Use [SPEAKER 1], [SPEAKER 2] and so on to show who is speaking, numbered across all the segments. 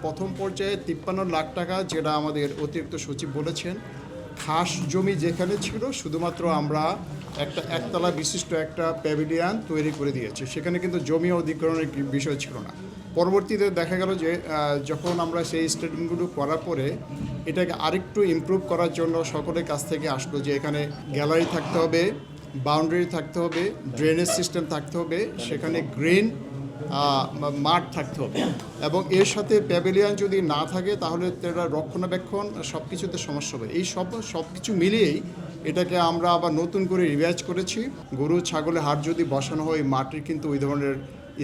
[SPEAKER 1] প্রথম পর্যায়ে 53 লাখ টাকা যেটা আমাদের অতিরিক্ত সচিব বলেছেন, খাস জমি যেখানে ছিল শুধুমাত্র আমরা একতলা বিশিষ্ট একটা প্যাভিলিয়ন তৈরি করে দিয়েছি, সেখানে কিন্তু জমি অধিগ্রহণের বিষয় ছিল না। পরবর্তীতে দেখা গেল যে যখন আমরা সেই স্টেটমেন্টগুলো করার পরে এটাকে আরেকটু ইমপ্রুভ করার জন্য সকলের কাছ থেকে আসলো যে এখানে গ্যালারি থাকতে হবে, বাউন্ডারি থাকতে হবে, ড্রেনেজ সিস্টেম থাকতে হবে, সেখানে গ্রিন মাঠ থাকতে হবে এবং এর সাথে প্যাভিলিয়ন যদি না থাকে তাহলে তারা রক্ষণাবেক্ষণ সব কিছুতে সমস্যা হবে। এই সব কিছু মিলিয়েই এটাকে আমরা আবার নতুন করে রিভাইজ করেছি। গরু ছাগলের হাট যদি বসানো হয় মাটির কিন্তু ওই ধরনের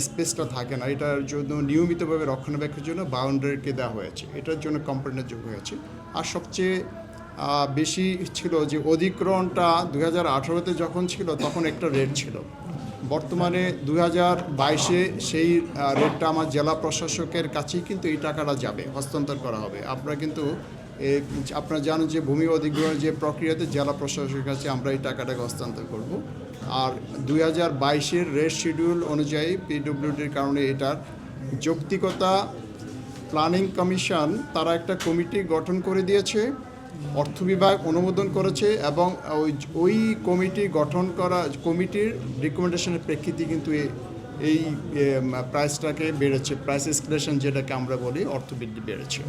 [SPEAKER 1] স্পেসটা থাকে না, এটার জন্য নিয়মিতভাবে রক্ষণাবেক্ষণের জন্য বাউন্ডারিকে দেওয়া হয়েছে, এটার জন্য কম্পোনেন্টের যোগ হয়েছে। আর সবচেয়ে বেশি ছিল যে অধিগ্রহণটা 2018-তে যখন ছিল তখন একটা রেট ছিল, বর্তমানে 2022-এ সেই রেটটা আমার জেলা প্রশাসকের কাছেই কিন্তু এই টাকাটা যাবে, হস্তান্তর করা হবে। আপনারা জানেন যে ভূমি অধিগ্রহণের যে প্রক্রিয়াতে জেলা প্রশাসকের কাছে আমরা এই টাকাটাকে হস্তান্তর করব। আর 2022-এর রেট শিডিউল অনুযায়ী পিডব্লিউডির কারণে এটার যৌক্তিকতা প্ল্যানিং কমিশন তারা একটা কমিটি গঠন করে দিয়েছে, অর্থ বিভাগ অনুমোদন করেছে এবং ওই কমিটি গঠন করা কমিটির রিকমেন্ডেশনের প্রেক্ষিতে কিন্তু এই প্রাইসটাকে বেড়েছে, প্রাইস এসকেলেশন যেটাকে আমরা বলি, অর্থবৃদ্ধি বেড়েছে।